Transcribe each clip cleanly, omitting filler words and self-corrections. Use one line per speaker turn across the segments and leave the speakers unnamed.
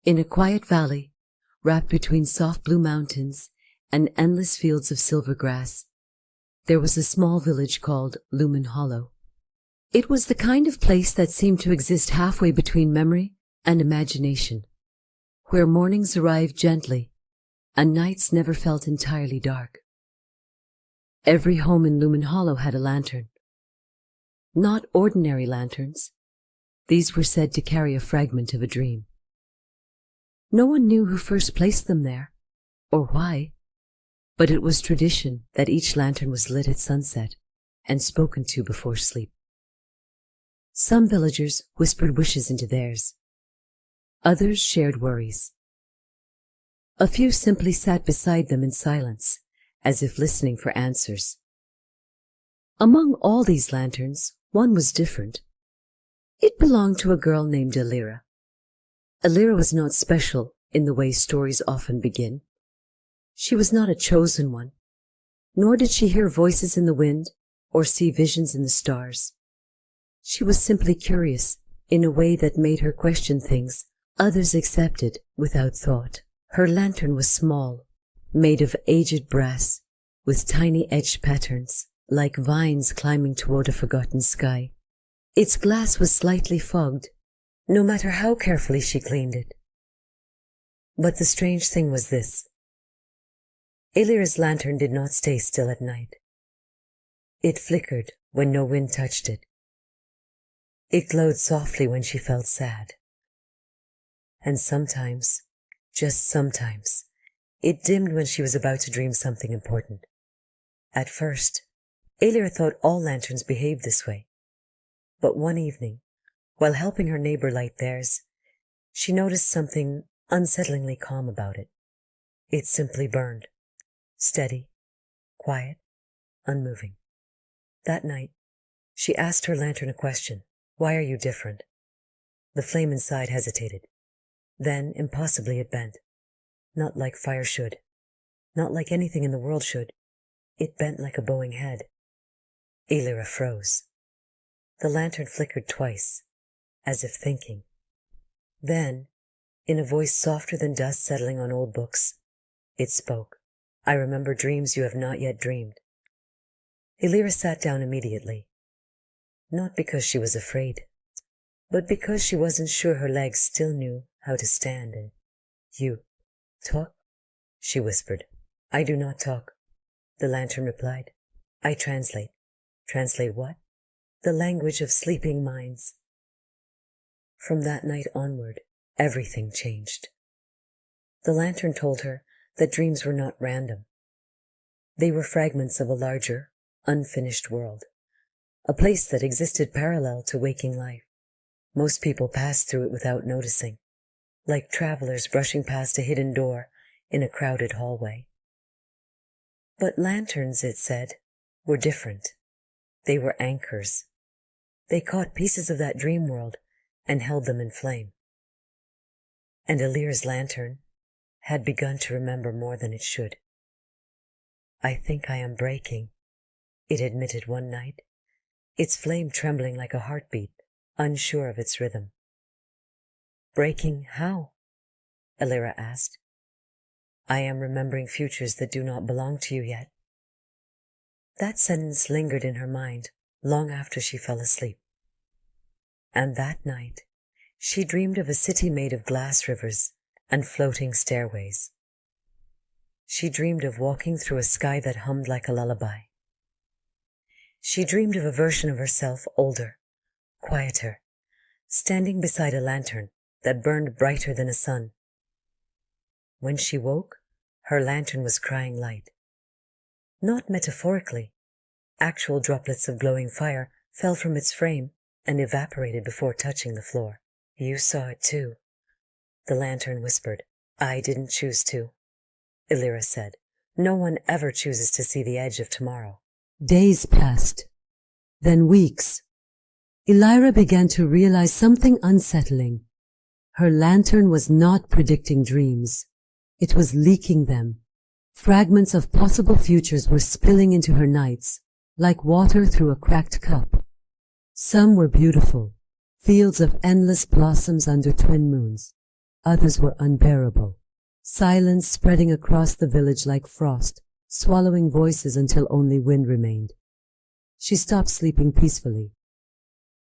In a quiet valley, wrapped between soft blue mountains and endless fields of silver grass, there was a small village called Lumen Hollow. It was the kind of place that seemed to exist halfway between memory and imagination, where mornings arrived gently and nights never felt entirely dark. Every home in Lumen Hollow had a lantern. Not ordinary lanterns. These were said to carry a fragment of a dream. No one knew who first placed them there, or why, but it was tradition that each lantern was lit at sunset and spoken to before sleep. Some villagers whispered wishes into theirs. Others shared worries. A few simply sat beside them in silence, as if listening for answers. Among all these lanterns, one was different. It belonged to a girl named Elira. Elira was not special in the way stories often begin. She was not a chosen one, nor did she hear voices in the wind or see visions in the stars. She was simply curious in a way that made her question things others accepted without thought. Her lantern was small, made of aged brass, with tiny edged patterns, like vines climbing toward a forgotten sky. Its glass was slightly fogged, no matter how carefully she cleaned it. But the strange thing was this. Elira's lantern did not stay still at night. It flickered when no wind touched it. It glowed softly when she felt sad. And sometimes, just sometimes, it dimmed when she was about to dream something important. At first, Elira thought all lanterns behaved this way. But one evening, while helping her neighbor light theirs, she noticed something unsettlingly calm about it. It simply burned, steady, quiet, unmoving. That night, she asked her lantern a question. Why are you different? The flame inside hesitated. Then, impossibly, it bent. Not like fire should. Not like anything in the world should. It bent like a bowing head. Elira froze. The lantern flickered twice, as if thinking. Then, in a voice softer than dust settling on old books, it spoke. I remember dreams you have not yet dreamed. Elira sat down immediately. Not because she was afraid, but because she wasn't sure her legs still knew how to stand. And you talk? She whispered. I do not talk, the lantern replied. I translate. Translate what? The language of sleeping minds. From that night onward, everything changed. The lantern told her that dreams were not random. They were fragments of a larger, unfinished world, a place that existed parallel to waking life. Most people passed through it without noticing, like travelers brushing past a hidden door in a crowded hallway. But lanterns, it said, were different. They were anchors. They caught pieces of that dream world and held them in flame. And Elira's lantern had begun to remember more than it should. I think I am breaking, it admitted one night, its flame trembling like a heartbeat, unsure of its rhythm. Breaking how? Elira asked. I am remembering futures that do not belong to you yet. That sentence lingered in her mind long after she fell asleep. And that night, she dreamed of a city made of glass rivers and floating stairways. She dreamed of walking through a sky that hummed like a lullaby. She dreamed of a version of herself older, quieter, standing beside a lantern that burned brighter than a sun. When she woke, her lantern was crying light. Not metaphorically. Actual droplets of glowing fire fell from its frame and evaporated before touching the floor. You saw it too, the lantern whispered. I didn't choose to, Elira said. No one ever chooses to see the edge of tomorrow. Days passed, then weeks. Elira began to realize something unsettling. Her lantern was not predicting dreams. It was leaking them. Fragments of possible futures were spilling into her nights, like water through a cracked cup. Some were beautiful, fields of endless blossoms under twin moons. Others were unbearable. Silence spreading across the village like frost, swallowing voices until only wind remained. She stopped sleeping peacefully.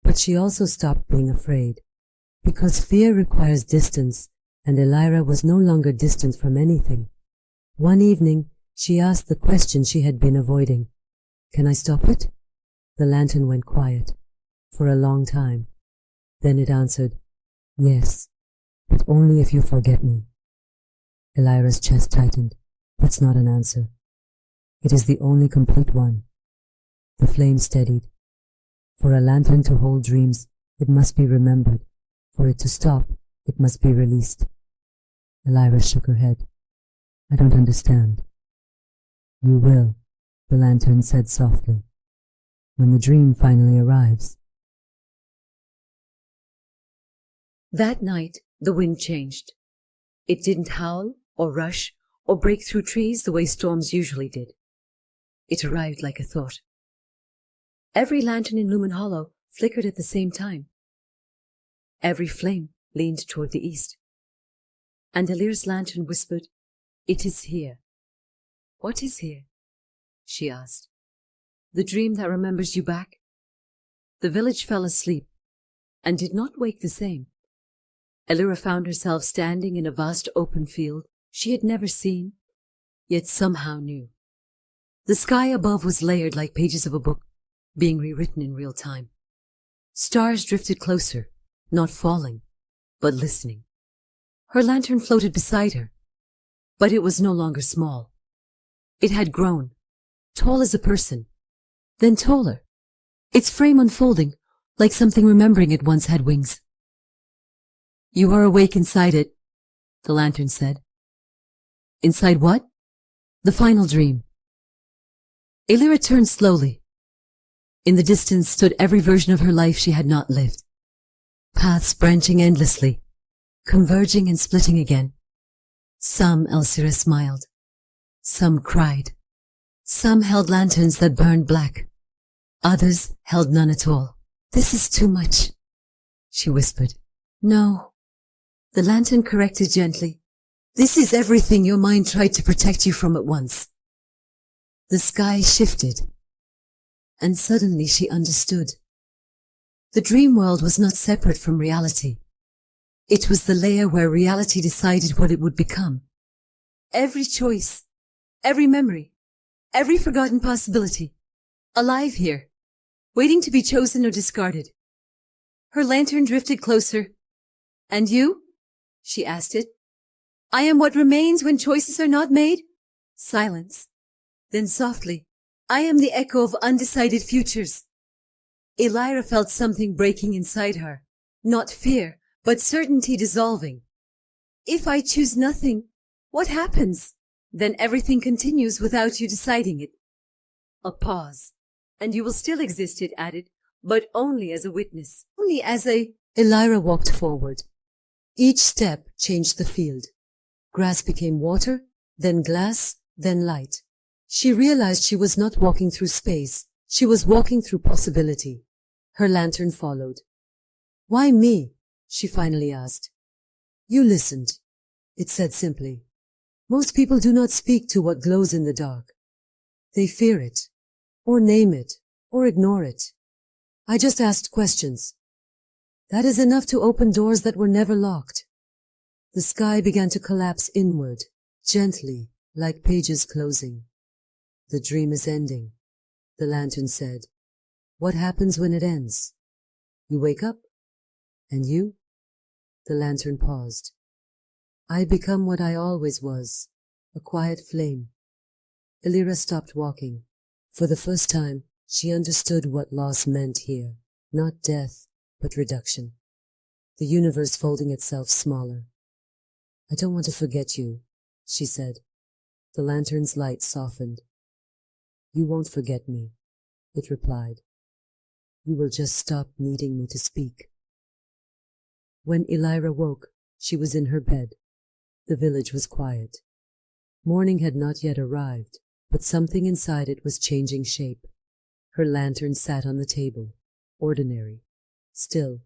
But she also stopped being afraid, because fear requires distance, and Elira was no longer distant from anything. One evening, she asked the question she had been avoiding. "Can I stop it?" The lantern went quiet, for a long time. Then it answered, "Yes, but only if you forget me." Elira's chest tightened. That's not an answer. It is the only complete one. The flame steadied. For a lantern to hold dreams, it must be remembered. For it to stop, it must be released. Elira shook her head. "I don't understand." "You will," the lantern said softly, "when the dream finally arrives." That night, the wind changed. It didn't howl or rush or break through trees the way storms usually did. It arrived like a thought. Every lantern in Lumen Hollow flickered at the same time. Every flame leaned toward the east. And Elira's lantern whispered, "It is here." "What is here?" she asked. "The dream that remembers you back?" The village fell asleep and did not wake the same. Elira found herself standing in a vast open field she had never seen, yet somehow knew. The sky above was layered like pages of a book, being rewritten in real time. Stars drifted closer, not falling, but listening. Her lantern floated beside her, but it was no longer small. It had grown, tall as a person, then taller, its frame unfolding like something remembering it once had wings. "You are awake inside it," the lantern said. "Inside what?" "The final dream." Elira turned slowly. In the distance stood every version of her life she had not lived. Paths branching endlessly, converging and splitting again. Some Elira smiled. Some cried. Some held lanterns that burned black. Others held none at all. "This is too much," she whispered. "No," the lantern corrected gently. "This is everything your mind tried to protect you from at once." The sky shifted, and suddenly she understood. The dream world was not separate from reality. It was the layer where reality decided what it would become. Every choice, every memory, every forgotten possibility, alive here, waiting to be chosen or discarded. Her lantern drifted closer. "And you?" she asked it. "I am what remains when choices are not made." Silence. Then softly, "I am the echo of undecided futures." Elira felt something breaking inside her. Not fear, but certainty dissolving. "If I choose nothing, what happens?" "Then everything continues without you deciding it." A pause. "And you will still exist," it added, "but only as a witness. Only as a—" Elira walked forward. Each step changed the field. Grass became water, then glass, then light. She realized she was not walking through space. She was walking through possibility. Her lantern followed. "Why me?" she finally asked. "You listened," it said simply. "Most people do not speak to what glows in the dark. They fear it, or name it, or ignore it. I just asked questions. That is enough to open doors that were never locked." The sky began to collapse inward, gently, like pages closing. "The dream is ending," the lantern said. "What happens when it ends? You wake up? And you?" The lantern paused. "I become what I always was, a quiet flame." Elira stopped walking. For the first time, she understood what loss meant here. Not death, but reduction. The universe folding itself smaller. "I don't want to forget you," she said. The lantern's light softened. "You won't forget me," it replied. "You will just stop needing me to speak." When Elira woke, she was in her bed. The village was quiet. Morning had not yet arrived, but something inside it was changing shape. Her lantern sat on the table, ordinary, still,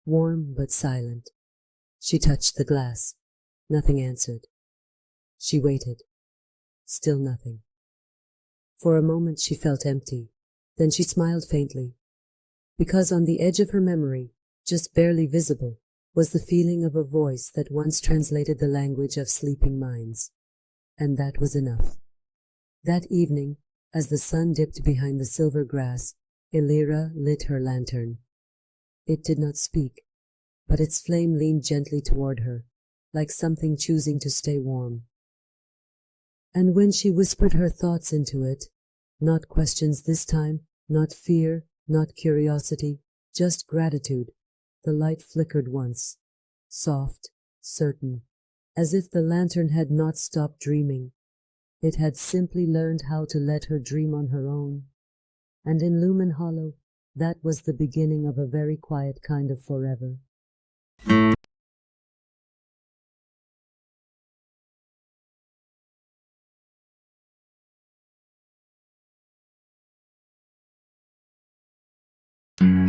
warm but silent. She touched the glass. Nothing answered. She waited. Still nothing. For a moment she felt empty. Then she smiled faintly, because on the edge of her memory, just barely visible, was the feeling of a voice that once translated the language of sleeping minds. And that was enough. That evening, as the sun dipped behind the silver grass, Elira lit her lantern. It did not speak, but its flame leaned gently toward her, like something choosing to stay warm. And when she whispered her thoughts into it, not questions this time, not fear, not curiosity, just gratitude, the light flickered once, soft, certain, as if the lantern had not stopped dreaming. It had simply learned how to let her dream on her own. And in Lumen Hollow, that was the beginning of a very quiet kind of forever.